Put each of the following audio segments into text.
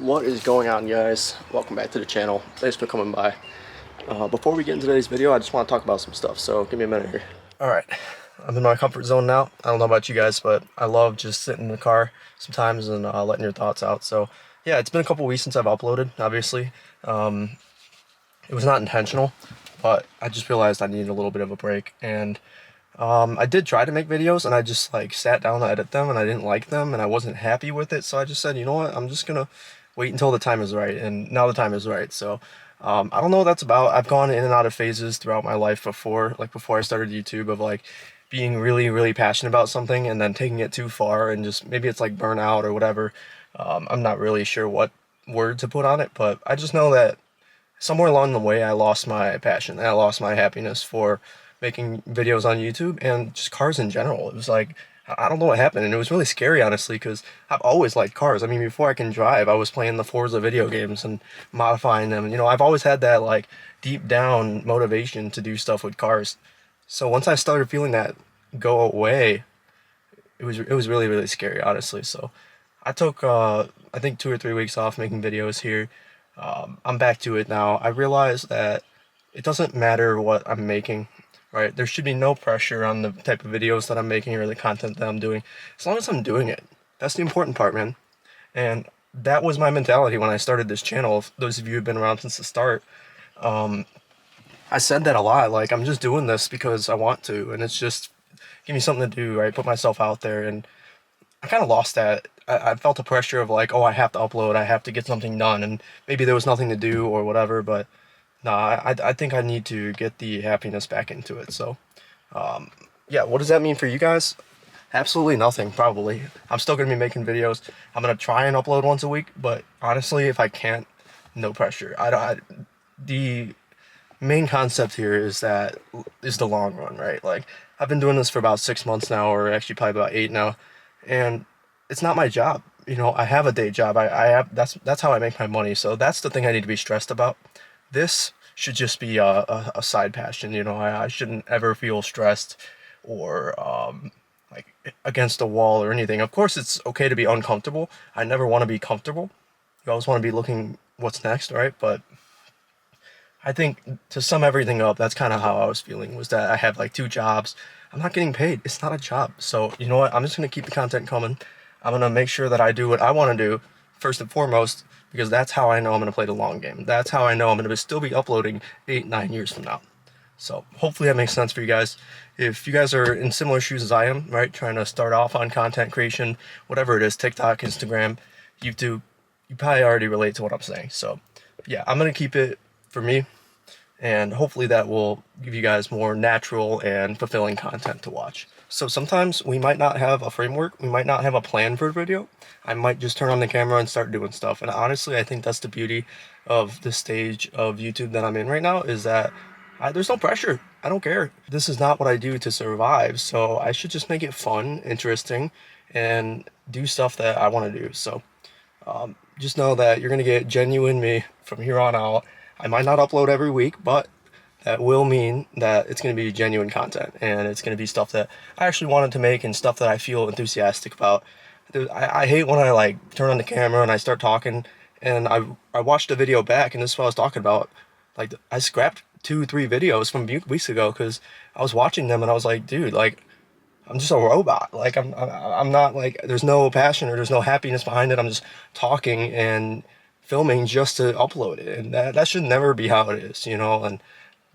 What is going on, guys? Welcome back to the channel. Thanks for coming by. Before we get into today's video, I just want to talk about some stuff, so give me a minute here. Alright, I'm in my comfort zone now. I don't know about you guys, but I love just sitting in the car sometimes and letting your thoughts out. So yeah, it's been a couple weeks since I've uploaded, obviously. It was not intentional, but I just realized I needed a little bit of a break. And I did try to make videos, and I just like sat down to edit them, and I didn't like them, and I wasn't happy with it. So I just said, you know what, I'm just gonna wait until the time is right, and now the time is right. So I don't know what that's about. I've gone in and out of phases throughout my life before, like before I started YouTube, of like being really passionate about something and then taking it too far, and just maybe it's like burnout or whatever. I'm not really sure what word to put on it, but I just know that somewhere along the way I lost my passion and I lost my happiness for making videos on YouTube and just cars in general. It was like, I don't know what happened, and it was really scary, honestly, because I've always liked cars. I mean, before I can drive, I was playing the Forza video games and modifying them. You know, I've always had that like deep down motivation to do stuff with cars. So once I started feeling that go away, it was really scary, honestly. So I took I think 2 or 3 weeks off making videos here. I'm back to it now. I realized that it doesn't matter what I'm making, right? There should be no pressure on the type of videos that I'm making or the content that I'm doing, as long as I'm doing it. That's the important part, man. And that was my mentality when I started this channel. If those of you who've been around since the start, I said that a lot. Like, I'm just doing this because I want to, and it's just give me something to do, right? Put myself out there, and I kind of lost that. I felt the pressure of like, oh, I have to upload, I have to get something done, and maybe there was nothing to do or whatever, but no, I think I need to get the happiness back into it. So, yeah, what does that mean for you guys? Absolutely nothing, probably. I'm still going to be making videos. I'm going to try and upload once a week, but honestly, if I can't, no pressure. The main concept here is the long run, right? Like, I've been doing this for about 6 months now, or actually probably about 8 now, and it's not my job. You know, I have a day job. I have that's how I make my money. So that's the thing I need to be stressed about. This should just be a side passion. You know, I shouldn't ever feel stressed or like against a wall or anything. Of course, it's okay to be uncomfortable. I never want to be comfortable. You always want to be looking what's next, right? But I think to sum everything up, that's kind of how I was feeling, was that I have like 2 jobs. I'm not getting paid. It's not a job. So, you know what? I'm just going to keep the content coming. I'm going to make sure that I do what I want to do first and foremost, because that's how I know I'm going to play the long game. That's how I know I'm going to still be uploading 8, 9 years from now. So hopefully that makes sense for you guys. If you guys are in similar shoes as I am, right, trying to start off on content creation, whatever it is, TikTok, Instagram, YouTube, you probably already relate to what I'm saying. So yeah, I'm going to keep it for me, and hopefully that will give you guys more natural and fulfilling content to watch. So sometimes we might not have a framework, we might not have a plan for a video. I might just turn on the camera and start doing stuff. And honestly, I think that's the beauty of the stage of YouTube that I'm in right now, is that there's no pressure. I don't care. This is not what I do to survive, so I should just make it fun, interesting, and do stuff that I want to do. So just know that you're going to get genuine me from here on out. I might not upload every week, but that will mean that it's going to be genuine content, and it's going to be stuff that I actually wanted to make and stuff that I feel enthusiastic about. I hate when I like turn on the camera and I start talking, and I watched a video back, and this is what I was talking about. Like, I scrapped 2, 3 videos from weeks ago because I was watching them and I was like, dude, like, I'm just a robot. Like, I'm not like, there's no passion or there's no happiness behind it. I'm just talking and filming just to upload it, and that should never be how it is, you know. And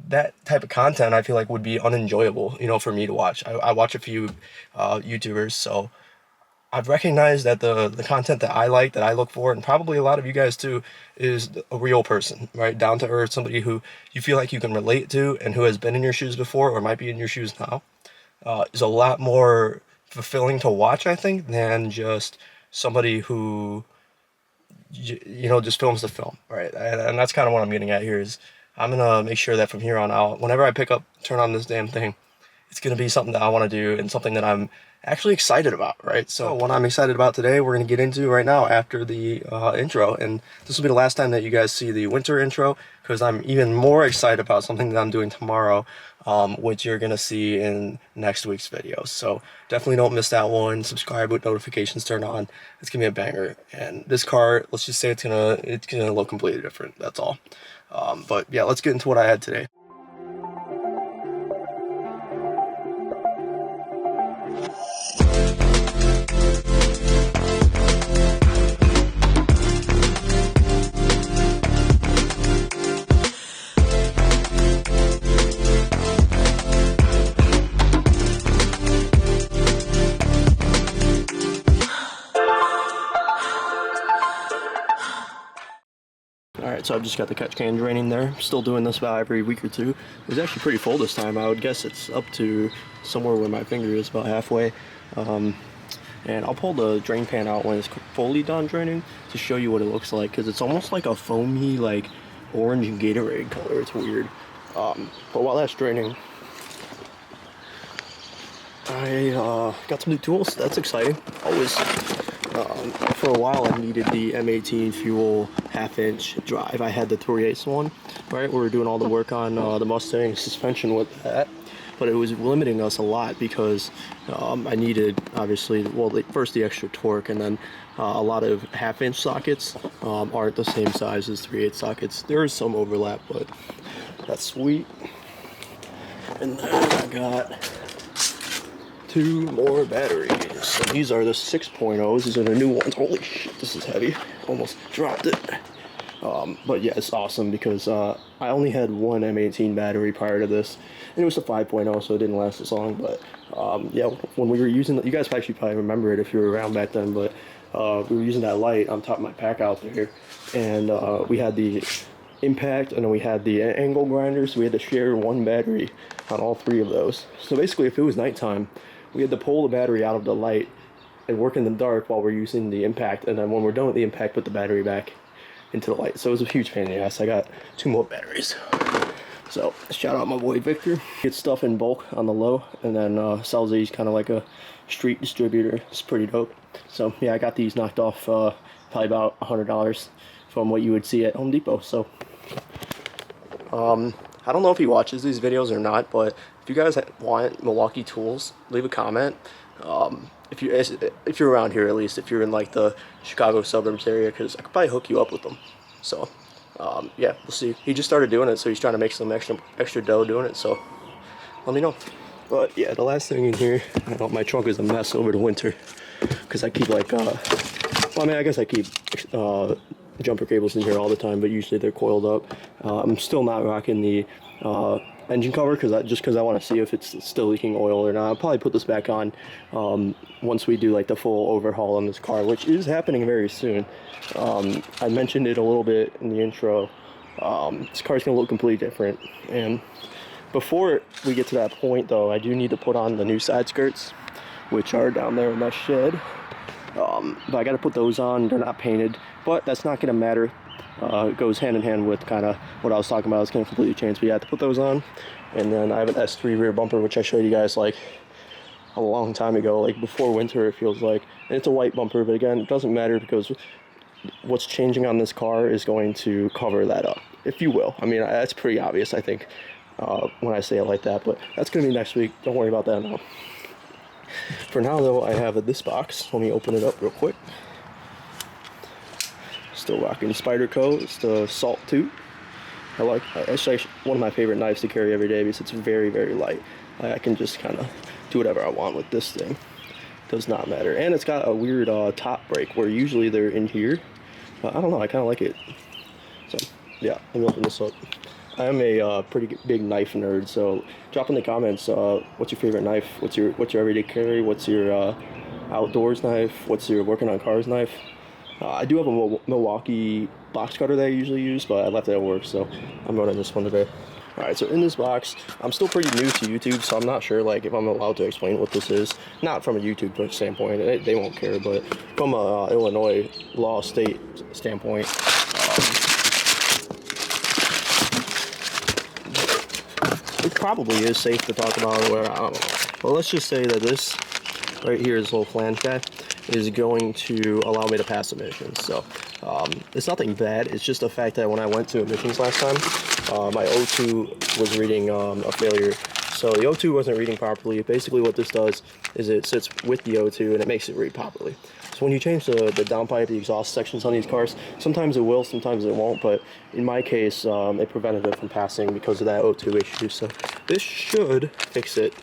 that type of content I feel like would be unenjoyable, you know, for me to watch. I watch a few YouTubers, so I've recognized that the content that I like, that I look for, and probably a lot of you guys too, is a real person, right? Down to earth, somebody who you feel like you can relate to and who has been in your shoes before or might be in your shoes now. Is a lot more fulfilling to watch, I think, than just somebody who, you know, just films the film, right? And that's kind of what I'm getting at here, is I'm gonna make sure that from here on out, whenever I turn on this damn thing, it's gonna be something that I want to do and something that I'm actually excited about, right? So what I'm excited about today, we're going to get into right now after the intro, and this will be the last time that you guys see the winter intro, because I'm even more excited about something that I'm doing tomorrow, which you're going to see in next week's video. So definitely don't miss that one. Subscribe with notifications turned on. It's going to be a banger, and this car, let's just say it's gonna look completely different. That's all. But yeah, let's get into what I had today. Alright, so I've just got the catch can draining there. Still doing this about every week or two. It was actually pretty full this time. I would guess it's up to somewhere where my finger is, about halfway. And I'll pull the drain pan out when it's fully done draining to show you what it looks like, because it's almost like a foamy, like orange and Gatorade color. It's weird. But while that's draining, I got some new tools. That's exciting. Always. For a while I needed the M18 fuel half-inch drive. I had the 3/8 one, right? We were doing all the work on the Mustang suspension with that, but it was limiting us a lot because I needed, obviously, well, first the extra torque, and then a lot of half-inch sockets aren't the same size as 3/8 sockets. There is some overlap, but that's sweet. And then I got 2 more batteries. So these are the 6.0s. These are the new ones. Holy shit, this is heavy. Almost dropped it. But yeah, it's awesome because I only had one M18 battery prior to this, and it was a 5.0, so it didn't last as long. But yeah, when we were using it, you guys actually probably remember it if you were around back then, but we were using that light on top of my pack out there, and we had the impact, and then we had the angle grinder, so we had to share one battery on all 3 of those. So basically, if it was nighttime, we had to pull the battery out of the light and work in the dark while we're using the impact, and then when we're done with the impact, put the battery back into the light. So it was a huge pain in the ass. I got 2 more batteries. So shout out my boy Victor. Gets stuff in bulk on the low, and then sells these kind of like a street distributor. It's pretty dope. So yeah, I got these knocked off probably about $100 from what you would see at Home Depot. So I don't know if he watches these videos or not, but if you guys want Milwaukee tools, leave a comment. If you're around here, at least if you're in like the Chicago suburbs area, because I could probably hook you up with them. So yeah, we'll see. He just started doing it, so he's trying to make some extra dough doing it. So let me know. But yeah, the last thing in here, my trunk is a mess over the winter because I keep like well, I mean, I guess I keep jumper cables in here all the time, but usually they're coiled up. I'm still not rocking the engine cover because I want to see if it's still leaking oil or not. I'll probably put this back on once we do like the full overhaul on this car, which is happening very soon. I mentioned it a little bit in the intro. This car's gonna look completely different, and before we get to that point though, I do need to put on the new side skirts, which are down there in my shed. But I got to put those on. They're not painted, but that's not going to matter. It goes hand in hand with kind of what I was talking about. It's going to completely change, but yeah, I have to put those on. And then I have an S3 rear bumper, which I showed you guys like a long time ago, like before winter, it feels like. And it's a white bumper, but again, it doesn't matter because what's changing on this car is going to cover that up, if you will. I mean, that's pretty obvious, I think, when I say it like that, but that's going to be next week. Don't worry about that now. For now, though, I have this box. Let me open it up real quick. Still rocking Spyderco. It's the Salt 2. It's actually one of my favorite knives to carry every day because it's very, very light. I can just kind of do whatever I want with this thing. Does not matter. And it's got a weird top brake where usually they're in here. But I don't know, I kind of like it. So, yeah, let me open this up. I am a pretty big knife nerd, so drop in the comments what's your favorite knife, what's your everyday carry, what's your outdoors knife, what's your working on cars knife. I do have a Milwaukee box cutter that I usually use, but I left it at work, so I'm running this one today. Alright, so in this box, I'm still pretty new to YouTube, so I'm not sure like if I'm allowed to explain what this is. Not from a YouTube standpoint, they won't care, but from a Illinois law state standpoint, it probably is safe to talk about, or I don't know. But let's just say that this right here, this little flange guy, is going to allow me to pass emissions. So it's nothing bad. It's just the fact that when I went to emissions last time, my O2 was reading a failure. So the O2 wasn't reading properly. Basically what this does is it sits with the O2 and it makes it read properly. So when you change the downpipe, the exhaust sections on these cars, sometimes it will, sometimes it won't, but in my case, it prevented it from passing because of that O2 issue. So this should fix it.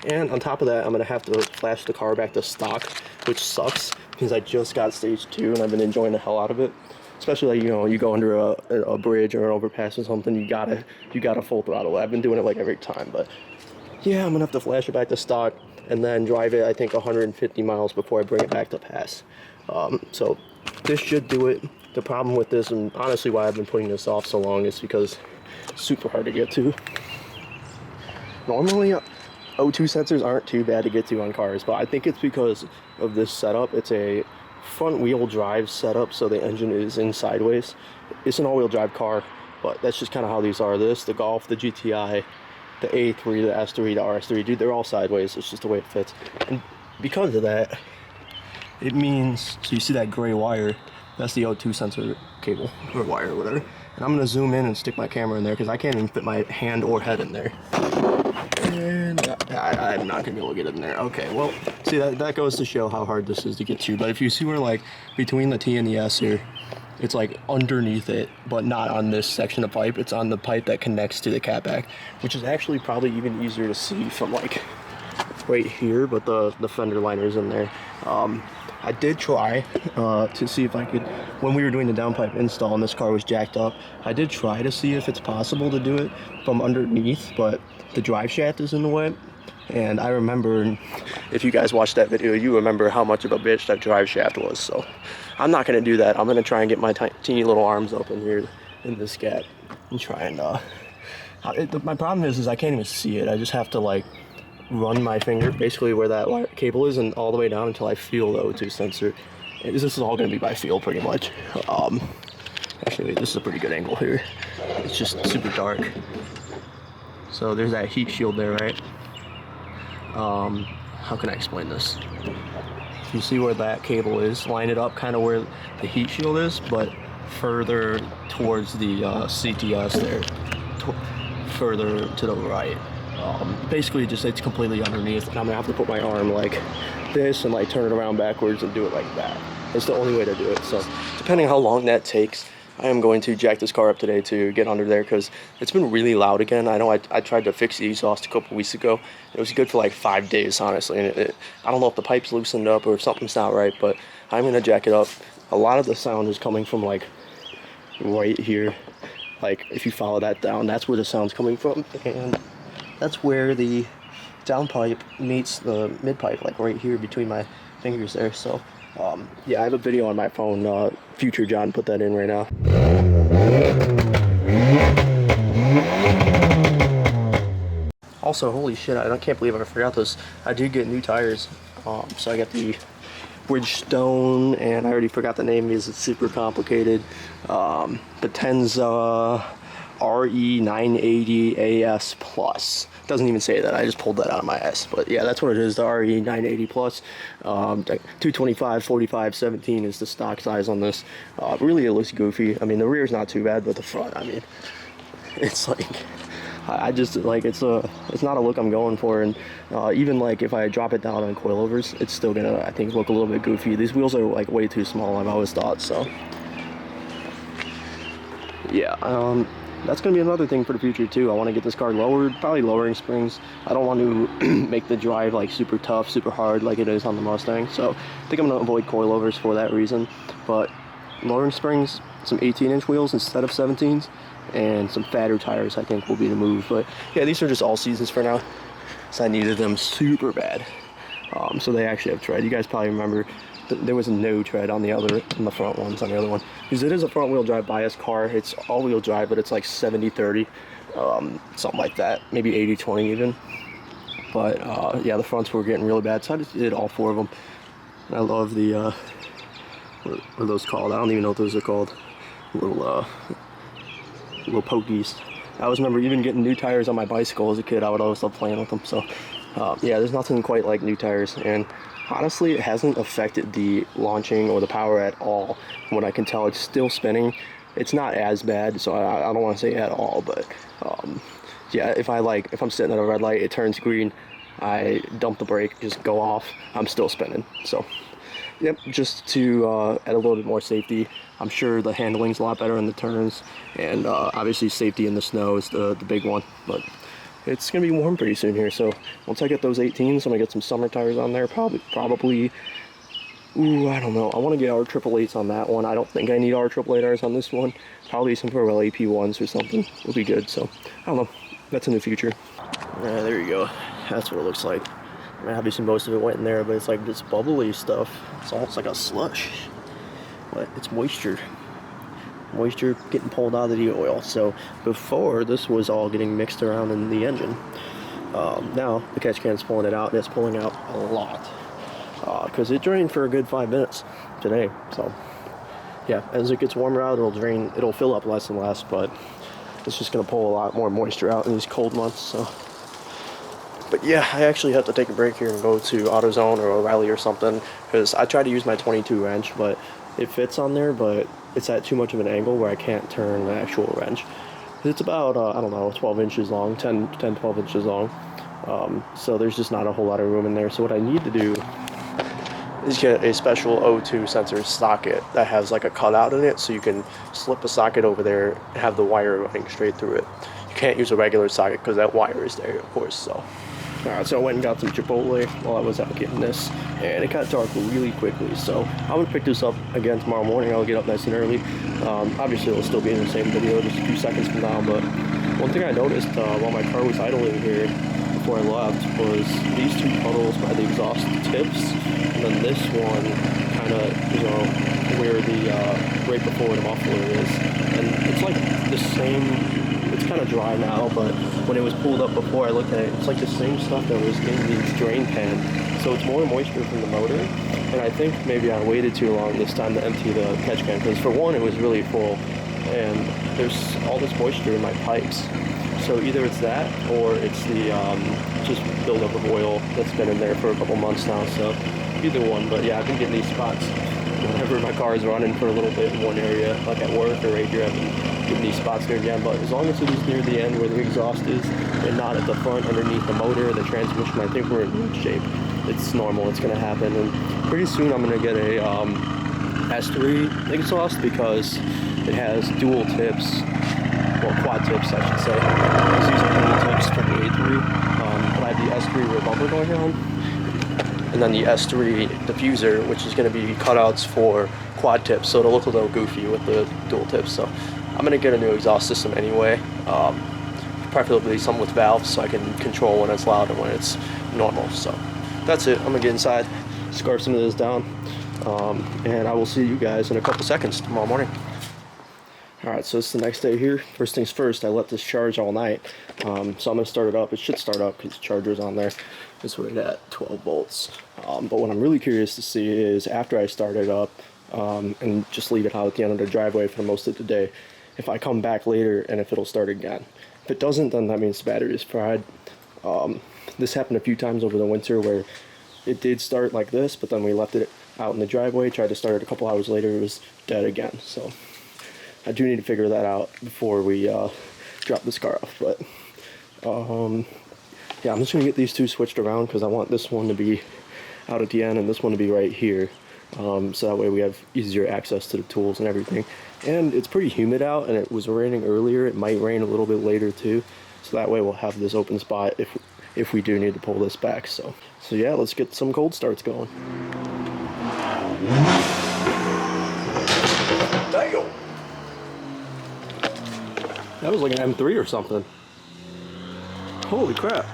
And on top of that, I'm going to have to flash the car back to stock, which sucks because I just got stage 2 and I've been enjoying the hell out of it. Especially like, you know, you go under a bridge or an overpass or something, you gotta full throttle. I've been doing it like every time, but yeah, I'm gonna have to flash it back to stock and then drive it, I think, 150 miles before I bring it back to pass. So this should do it. The problem with this, and honestly why I've been putting this off so long, is because it's super hard to get to. Normally, O2 sensors aren't too bad to get to on cars, but I think it's because of this setup. It's a front wheel drive setup, so the engine is in sideways. It's an all-wheel drive car, but that's just kind of how these are. The Golf, the GTI, the A3, the S3, the RS3, dude, they're all sideways. It's just the way it fits. And because of that, it means, so you see that gray wire, that's the O2 sensor cable, or wire, or whatever. And I'm gonna zoom in and stick my camera in there because I can't even fit my hand or head in there. And I'm not gonna be able to get in there. Okay, well, see, that goes to show how hard this is to get to. But if you see where, like, between the T and the S here, it's like underneath it, but not on this section of pipe. It's on the pipe that connects to the catback, which is actually probably even easier to see from like right here, but the fender liner's in there. I did try to see if I could, when we were doing the downpipe install and this car was jacked up, I did try to see if it's possible to do it from underneath, but the drive shaft is in the way. And I remember, if you guys watched that video, you remember how much of a bitch that drive shaft was. So I'm not going to do that. I'm going to try and get my teeny little arms open here in this gap and try and, my problem is I can't even see it. I just have to like run my finger basically where that cable is and all the way down until I feel the O2 sensor. This is all going to be by feel pretty much. Actually, this is a pretty good angle here. It's just super dark. So there's that heat shield there, right? How can I explain this? If you see where that cable is, line it up kind of where the heat shield is, but further towards the CTS there, further to the right. Basically just it's completely underneath, and I'm gonna have to put my arm like this and like turn it around backwards and do it like that. It's the only way to do it. So depending how long that takes, I am going to jack this car up today to get under there because it's been really loud again. I know I tried to fix the exhaust a couple weeks ago. It was good for like 5 days, honestly. And I don't know if the pipe's loosened up or if something's not right, but I'm going to jack it up. A lot of the sound is coming from like right here. Like if you follow that down, that's where the sound's coming from. And that's where the downpipe meets the midpipe, like right here between my fingers there. So yeah, I have a video on my phone. Future John put that in right now. Also, holy shit, I can't believe I forgot this. I did get new tires. So I got the Bridgestone, and I already forgot the name because it's super complicated. Potenza RE980 AS Plus. Doesn't even say that, I just pulled that out of my ass. But yeah, that's what it is, the RE980 Plus. 225, 45, 17 is the stock size on this. Really, it looks goofy. I mean, the rear's not too bad, but the front, I mean, it's like, I just, like, it's not a look I'm going for. And even like if I drop it down on coilovers, it's still gonna, I think, look a little bit goofy. These wheels are like way too small, I've always thought, so. Yeah, that's going to be another thing for the future too. I want to get this car lowered, probably lowering springs. I don't want to make the drive like super tough, super hard like it is on the Mustang. So I think I'm going to avoid coilovers for that reason. But lowering springs, some 18-inch wheels instead of 17s, and some fatter tires I think will be the move. But yeah, these are just all seasons for now. So I needed them super bad. So they actually have tread. You guys probably remember there was no tread on the front ones on the other one, because it is a front wheel drive bias car. It's all wheel drive, but it's like 70-30, something like that, maybe 80-20 even. But yeah, the fronts were getting really bad, so I just did all 4 of them. And I love the what are those called? I don't even know what those are called. Little pokies. I always remember even getting new tires on my bicycle as a kid. I would always love playing with them. So yeah, there's nothing quite like new tires. And honestly, it hasn't affected the launching or the power at all. From what I can tell, it's still spinning. It's not as bad, so I don't want to say at all, but yeah, if I'm sitting at a red light, it turns green, I dump the brake, just go off, I'm still spinning. So yep, just to add a little bit more safety. I'm sure the handling's a lot better in the turns, and obviously safety in the snow is the big one. But it's gonna be warm pretty soon here, so once I get those 18s, I'm gonna get some summer tires on there. Probably. Ooh, I don't know. I want to get our 888s on that one. I don't think I need our 888 tires on this one. Probably some Pirelli AP1s or something will be good. So I don't know. That's in the future. Yeah, there you go. That's what it looks like. I mean, obviously most of it went in there, but it's like this bubbly stuff. It's almost like a slush, but it's moisture. Moisture getting pulled out of the oil. So before, this was all getting mixed around in the engine. Now the catch can's pulling it out, and it's pulling out a lot. Because it drained for a good 5 minutes today. So yeah, as it gets warmer out, it'll fill up less and less, but it's just going to pull a lot more moisture out in these cold months. So, but yeah, I actually have to take a break here and go to AutoZone or O'Reilly or something, because I tried to use my 22 wrench, but it fits on there, but it's at too much of an angle where I can't turn the actual wrench. It's about, I don't know, 12 inches long, 12 inches long. So there's just not a whole lot of room in there. So what I need to do is get a special O2 sensor socket that has like a cutout in it, so you can slip a socket over there and have the wire running straight through it. You can't use a regular socket because that wire is there, of course. So alright, so I went and got some Chipotle while I was out getting this, and it got dark really quickly, so I'm going to pick this up again tomorrow morning. I'll get up nice and early. Obviously it'll still be in the same video just a few seconds from now, but one thing I noticed while my car was idling here before I left was these two puddles by the exhaust tips, and then this one kind of, where the right before the muffler is, and it's like the same. It's kind of dry now, but when it was pulled up before, I looked at it, it's like the same stuff that was in the drain pan. So it's more moisture from the motor, and I think maybe I waited too long this time to empty the catch can, because for one, it was really full, and there's all this moisture in my pipes. So either it's that, or it's the just buildup of oil that's been in there for a couple months now. So either one, but yeah, I've been getting these spots whenever my car is running for a little bit in one area, like at work or right here. I've been getting these spots near the end, but as long as it is near the end where the exhaust is and not at the front underneath the motor or the transmission, I think we're in good shape. It's normal, it's gonna happen, and pretty soon I'm gonna get a S3 exhaust, because it has dual tips, well, quad tips I should say. I was using dual tips for the A3, but I have the S3 rear bumper going on, and then the S3 diffuser, which is going to be cutouts for quad tips, so it'll look a little goofy with the dual tips. So I'm going to get a new exhaust system anyway, preferably some with valves, so I can control when it's loud and when it's normal. So that's it. I'm going to get inside, scarf some of this down, and I will see you guys in a couple seconds tomorrow morning. Alright, so it's the next day here. First things first, I let this charge all night. So I'm going to start it up. It should start up because the charger's on there. It's right at 12 volts. But what I'm really curious to see is after I start it up and just leave it out at the end of the driveway for most of the day, if I come back later and if it'll start again. If it doesn't, then that means the battery is fried. This happened a few times over the winter where it did start like this, but then we left it out in the driveway, tried to start it a couple hours later, it was dead again. So I do need to figure that out before we drop this car off. But yeah, I'm just gonna get these two switched around because I want this one to be out at the end and this one to be right here, so that way we have easier access to the tools and everything. And it's pretty humid out, and it was raining earlier. It might rain a little bit later too, so that way we'll have this open spot if we do need to pull this back. So yeah, let's get some cold starts going. Damn. That was like an M3 or something. Holy crap.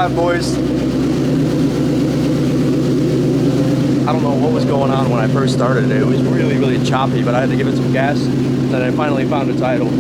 alive, boys. I don't know what was going on when I first started it. It was really, really choppy, but I had to give it some gas. Then I finally found a title.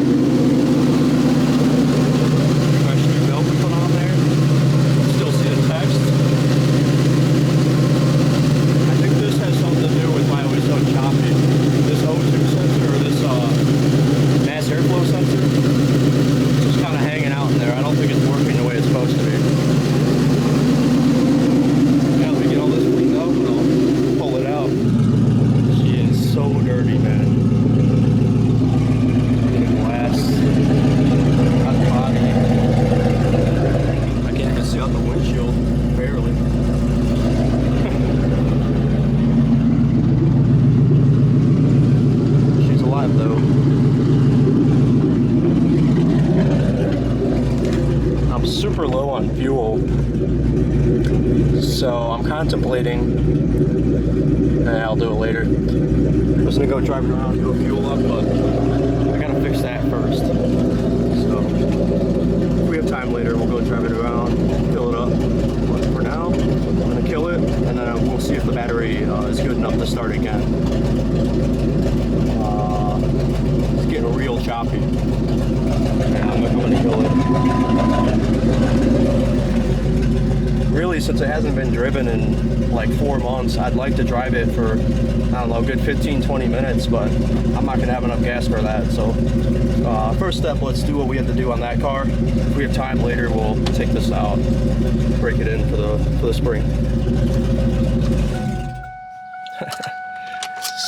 Super low on fuel, so I'm contemplating, and I'll do it later. I was gonna go drive it around, do a fuel up, but I gotta fix that first. So if we have time later, we'll go drive it around, fill it up. But for now, I'm gonna kill it, and then we'll see if the battery is good enough to start again. It's getting real choppy. Yeah, I'm gonna kill it. Really, since it hasn't been driven in like 4 months, I'd like to drive it for, I don't know, a good 15-20 minutes, but I'm not gonna have enough gas for that. So first step, let's do what we have to do on that car. If we have time later, we'll take this out, break it in for the spring.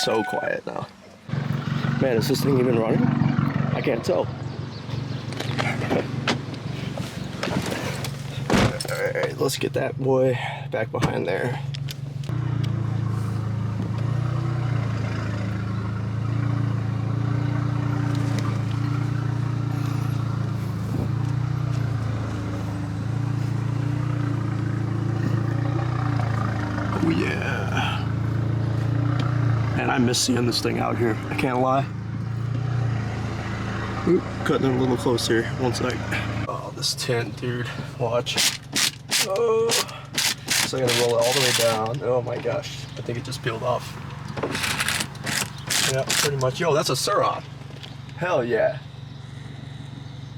So quiet now. Man, is this thing even running? I can't tell. Alright, let's get that boy back behind there. Oh yeah. Man, I miss seeing this thing out here. I can't lie. Oop, cutting it a little closer. One sec. Oh, this tint, dude. Watch. Oh. So I'm gonna roll it all the way down. Oh my gosh. I think it just peeled off. Yeah, pretty much. Yo, that's a Sur-Ron. Hell yeah.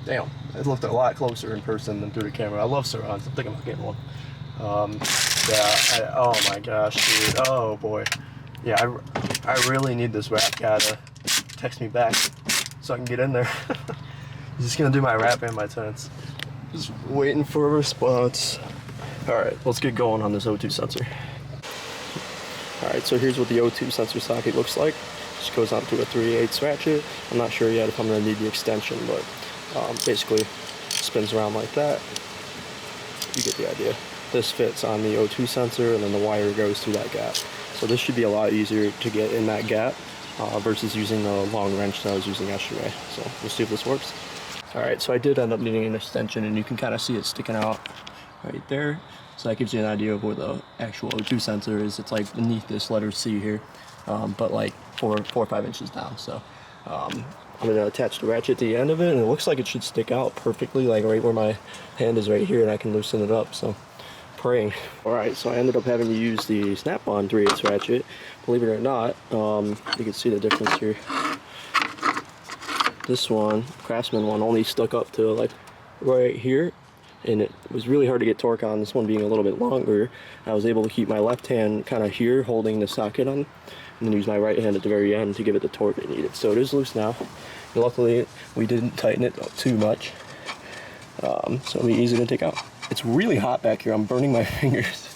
Damn. It looked a lot closer in person than through the camera. I love Sur-Rons. I'm thinking about getting one. Yeah, oh my gosh, dude. Oh boy. Yeah, I really need this rap guy to text me back so I can get in there. He's just gonna do my rap and my tints. Just waiting for a response. Alright, let's get going on this O2 sensor. Alright, so here's what the O2 sensor socket looks like. Just goes onto a 3/8 ratchet. I'm not sure yet if I'm gonna need the extension, but basically spins around like that. You get the idea. This fits on the O2 sensor, and then the wire goes through that gap. So this should be a lot easier to get in that gap versus using the long wrench that I was using yesterday. So we'll see if this works. Alright, so I did end up needing an extension, and you can kind of see it sticking out right there. So that gives you an idea of where the actual O2 sensor is. It's like beneath this letter C here, but like 4 or 5 inches down. So I'm going to attach the ratchet to the end of it, and it looks like it should stick out perfectly, like right where my hand is right here, and I can loosen it up. So praying. Alright, so I ended up having to use the Snap-on 3/8 ratchet. Believe it or not, you can see the difference here. This one, Craftsman one, only stuck up to like right here, and it was really hard to get torque on. This one being a little bit longer, I was able to keep my left hand kind of here holding the socket on, and then use my right hand at the very end to give it the torque it needed. So it is loose now. And luckily, we didn't tighten it too much, so it'll be easy to take out. It's really hot back here. I'm burning my fingers.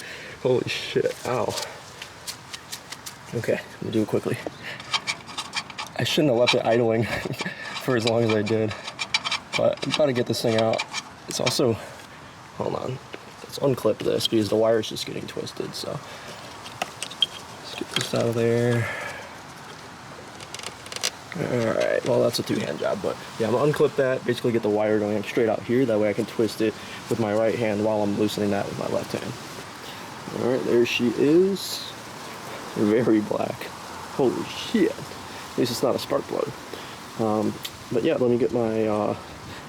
Holy shit. Ow. Okay, I'm gonna do it quickly. I shouldn't have left it idling for as long as I did, but I'm about to get this thing out. It's also, hold on, let's unclip this because the wire's just getting twisted. So let's get this out of there. Alright, well that's a two-hand job, but yeah, I'm gonna unclip that, basically get the wire going straight out here, that way I can twist it with my right hand while I'm loosening that with my left hand. Alright, there she is. Very black. Holy shit. At least it's not a spark plug. But yeah, let me get my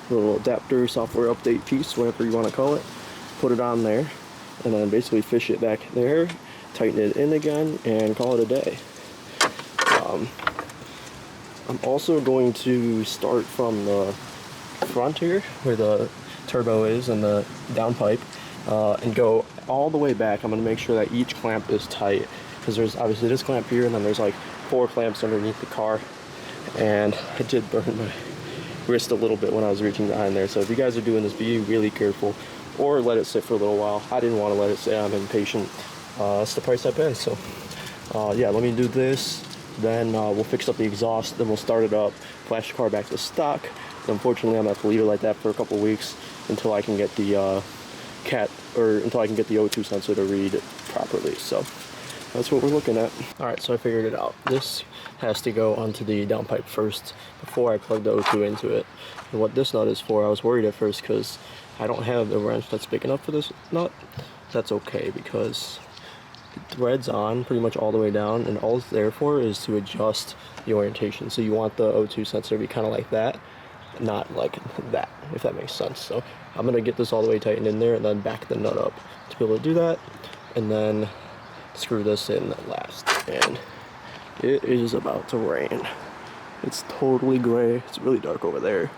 little adapter, software update piece, whatever you want to call it, put it on there, and then basically fish it back there, tighten it in again, and call it a day. I'm also going to start from the front here, where the turbo is and the downpipe, and go all the way back. I'm going to make sure that each clamp is tight, because there's obviously this clamp here, and then there's like 4 clamps underneath the car, and I did burn my wrist a little bit when I was reaching behind there. So if you guys are doing this, be really careful, or let it sit for a little while. I didn't want to let it sit. I'm impatient. It's the price I pay. So yeah, let me do this, then we'll fix up the exhaust, then we'll start it up, flash the car back to stock. And unfortunately, I'm gonna have to leave it like that for a couple weeks until I can get the until I can get the O2 sensor to read properly. So that's what we're looking at. All right, so I figured it out. This has to go onto the downpipe first before I plug the O2 into it. And what this nut is for, I was worried at first because I don't have the wrench that's big enough for this nut. That's okay, because it threads on pretty much all the way down, and all it's there for is to adjust the orientation. So you want the O2 sensor to be kind of like that, not like that, if that makes sense. So I'm gonna get this all the way tightened in there and then back the nut up to be able to do that, and then screw this in last. And it is about to rain. It's totally gray. It's really dark over there.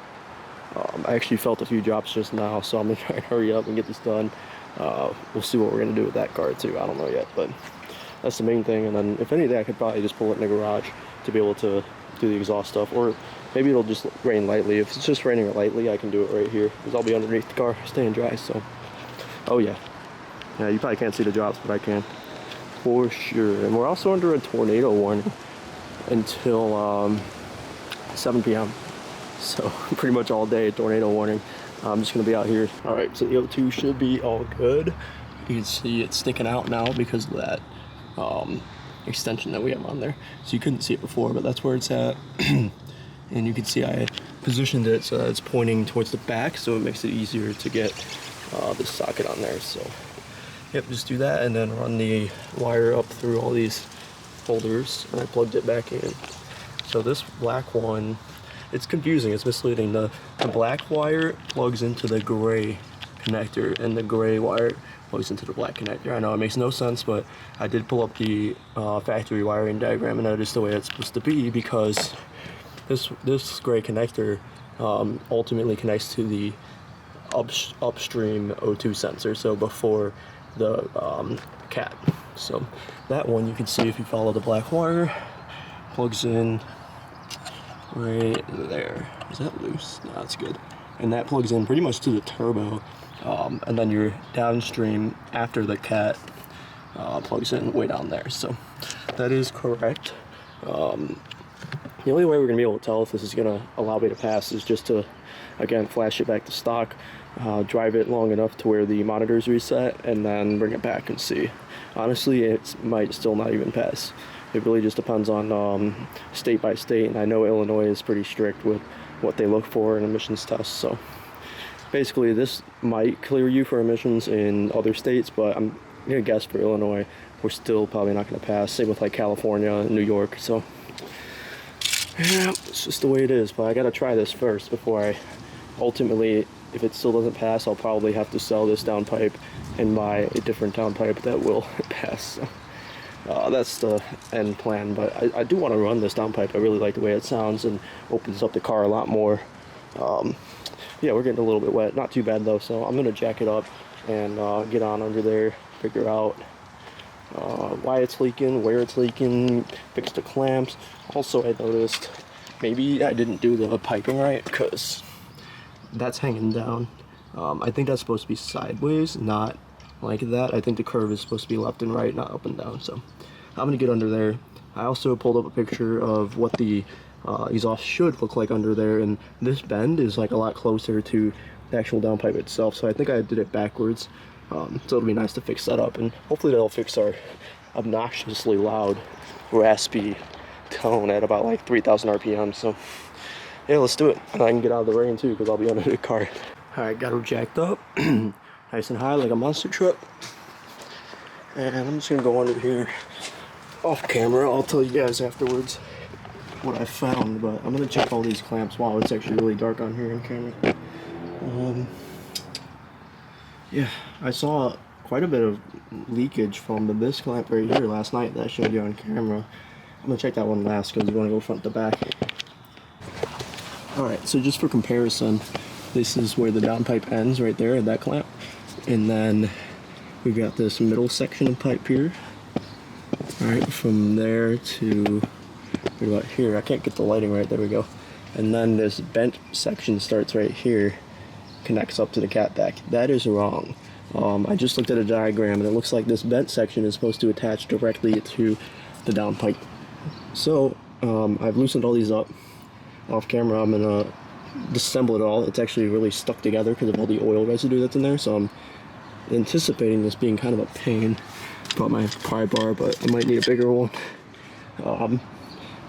I actually felt a few drops just now, so I'm gonna try and hurry up and get this done. We'll see what we're gonna do with that car too. I don't know yet, but that's the main thing. And then if anything, I could probably just pull it in the garage to be able to do the exhaust stuff, or maybe it'll just rain lightly. If it's just raining lightly, I can do it right here, because I'll be underneath the car staying dry. So, oh yeah, you probably can't see the drops, but I can for sure. And we're also under a tornado warning until 7 p.m. So pretty much all day tornado warning. I'm just gonna be out here. All right, so the O2 should be all good. You can see it's sticking out now because of that extension that we have on there. So you couldn't see it before, but that's where it's at. And you can see I positioned it so that it's pointing towards the back, so it makes it easier to get the socket on there. So yep, just do that and then run the wire up through all these holders, and I plugged it back in. So this black one, it's confusing, it's misleading. The black wire plugs into the gray connector, and the gray wire plugs into the black connector. I know it makes no sense, but I did pull up the factory wiring diagram, and that is the way it's supposed to be, because this gray connector ultimately connects to the upstream O2 sensor, so before the cat. So that one, you can see if you follow the black wire, plugs in right there. Is that loose? No, that's good. And that plugs in pretty much to the turbo, and then your downstream after the cat plugs in way down there. So that is correct. The only way we're gonna be able to tell if this is gonna allow me to pass is just to, again, flash it back to stock, drive it long enough to where the monitors reset, and then bring it back and see. Honestly, it might still not even pass. It really just depends on state by state, and I know Illinois is pretty strict with what they look for in emissions tests. So basically, this might clear you for emissions in other states, but I'm gonna guess for Illinois, we're still probably not gonna pass. Same with like California and New York. So yeah, it's just the way it is. But I gotta try this first before I ultimately, if it still doesn't pass, I'll probably have to sell this downpipe and buy a different downpipe that will pass. So that's the end plan, but I do want to run this downpipe. I really like the way it sounds and opens up the car a lot more. Yeah, we're getting a little bit wet. Not too bad though, so I'm going to jack it up and get on under there, figure out why it's leaking, where it's leaking, fix the clamps. Also, I noticed maybe I didn't do the piping right, because that's hanging down. I think that's supposed to be sideways, not like that. I think the curve is supposed to be left and right, not up and down. So I'm gonna get under there. I also pulled up a picture of what the exhaust should look like under there, and this bend is like a lot closer to the actual downpipe itself, so I think I did it backwards. So it'll be nice to fix that up, and hopefully that'll fix our obnoxiously loud, raspy tone at about like 3,000 RPM. So yeah, let's do it. And I can get out of the rain too, because I'll be under the car. Alright, got her jacked up nice and high like a monster truck, and I'm just gonna go under here off camera. I'll tell you guys afterwards what I found, but I'm gonna check all these clamps. Wow, it's actually really dark on here on camera. Yeah, I saw quite a bit of leakage from this clamp right here last night that I showed you on camera. I'm gonna check that one last because you want to go front to back. Alright, so just for comparison, this is where the downpipe ends right there at that clamp. And then we've got this middle section of pipe here. Alright, from there to about here. I can't get the lighting right, there we go. And then this bent section starts right here, connects up to the catback. That is wrong. I just looked at a diagram and it looks like this bent section is supposed to attach directly to the downpipe. So I've loosened all these up off camera. I'm gonna disassemble it all. It's actually really stuck together because of all the oil residue that's in there, so I'm anticipating this being kind of a pain. Brought my pry bar, but I might need a bigger one.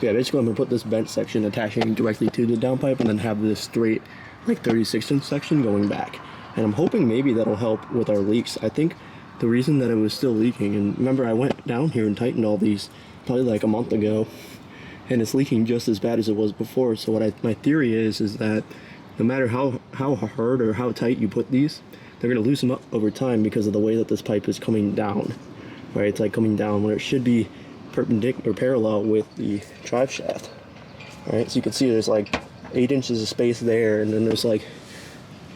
Yeah, basically I'm gonna put this bent section attaching directly to the downpipe and then have this straight, like 36-inch section going back. And I'm hoping maybe that'll help with our leaks. I think the reason that it was still leaking, and remember I went down here and tightened all these probably like a month ago, and it's leaking just as bad as it was before. So what my theory is that no matter how hard or how tight you put these, they're gonna loosen up over time because of the way that this pipe is coming down. Right, it's like coming down when it should be perpendicular or parallel with the drive shaft. Alright, so you can see there's like 8 inches of space there, and then there's like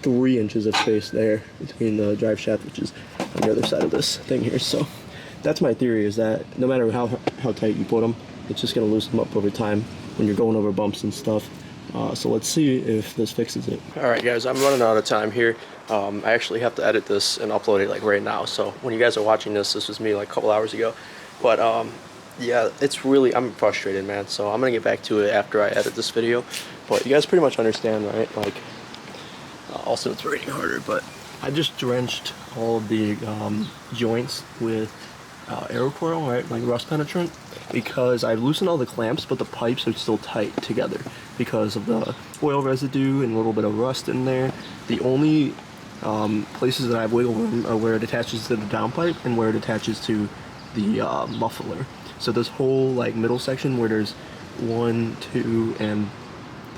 3 inches of space there between the drive shaft, which is on the other side of this thing here. So that's my theory, is that no matter how tight you put them, it's just going to loosen them up over time when you're going over bumps and stuff. So let's see if this fixes it. Alright guys, I'm running out of time here. I actually have to edit this and upload it like right now. So when you guys are watching this was me like a couple hours ago. But yeah, it's really, I'm frustrated, man. So I'm going to get back to it after I edit this video. But you guys pretty much understand, right? Like, also it's raining harder, but I just drenched all of the joints with Aerocoil, right, like rust penetrant, because I've loosened all the clamps, but the pipes are still tight together because of the oil residue and a little bit of rust in there. The only places that I have wiggle room are where it attaches to the downpipe and where it attaches to the muffler. So this whole like middle section where there's 1, 2, and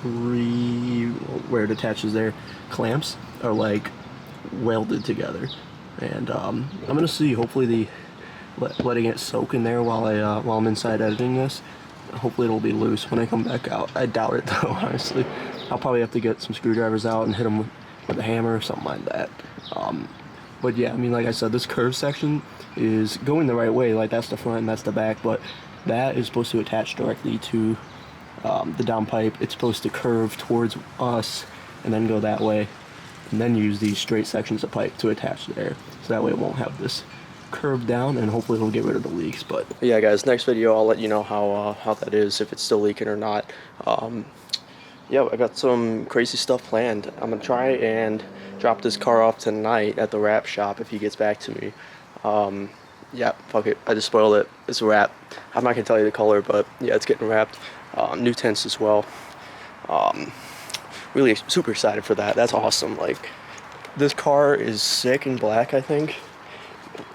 3 where it attaches there, clamps are like welded together. And I'm gonna see, hopefully letting it soak in there while I'm inside editing this. Hopefully it'll be loose when I come back out. I doubt it though, honestly. I'll probably have to get some screwdrivers out and hit them with a hammer or something like that. But yeah, I mean, like I said, this curved section is going the right way. Like that's the front and that's the back, but that is supposed to attach directly to the downpipe. It's supposed to curve towards us and then go that way, and then use these straight sections of pipe to attach there, so that way it won't have this curve down, and hopefully it'll get rid of the leaks. But yeah guys, next video I'll let you know how that is, if it's still leaking or not. Yeah, I got some crazy stuff planned. I'm gonna try and drop this car off tonight at the wrap shop if he gets back to me. Yeah, fuck it, I just spoiled it. It's a wrap. I'm not gonna tell you the color, but yeah, it's getting wrapped. New tints as well. Really super excited for that. That's awesome. Like, this car is sick in black, I think.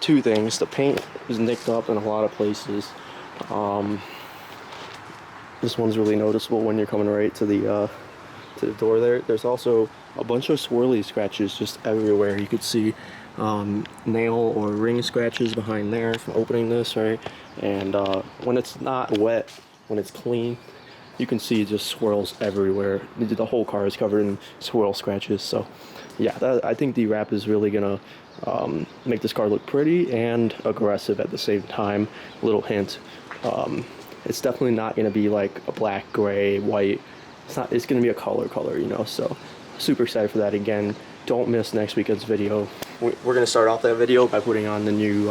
2 things: the paint is nicked up in a lot of places. This one's really noticeable when you're coming right to the door there. There's also a bunch of swirly scratches just everywhere. You could see nail or ring scratches behind there from opening this, right? And when it's not wet, when it's clean, you can see just swirls everywhere. The whole car is covered in swirl scratches. So yeah, I think the wrap is really gonna make this car look pretty and aggressive at the same time. Little hint, it's definitely not gonna be like a black, gray, white. It's gonna be a color, you know. So super excited for that. Again, don't miss next weekend's video. We're gonna start off that video by putting on the new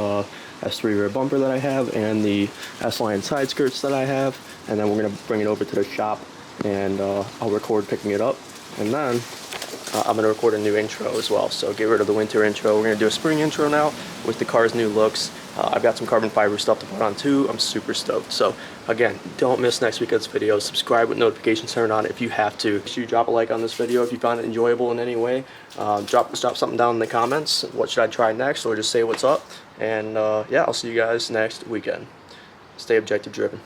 S3 rear bumper that I have and the S-Line side skirts that I have, and then we're gonna bring it over to the shop and I'll record picking it up, and then I'm gonna record a new intro as well. So get rid of the winter intro. We're gonna do a spring intro now with the car's new looks. I've got some carbon fiber stuff to put on too. I'm super stoked. So again, don't miss next weekend's video. Subscribe with notifications turned on if you have to. Make sure you drop a like on this video if you found it enjoyable in any way. Drop something down in the comments. What should I try next, or just say what's up. And yeah, I'll see you guys next weekend. Stay objective driven.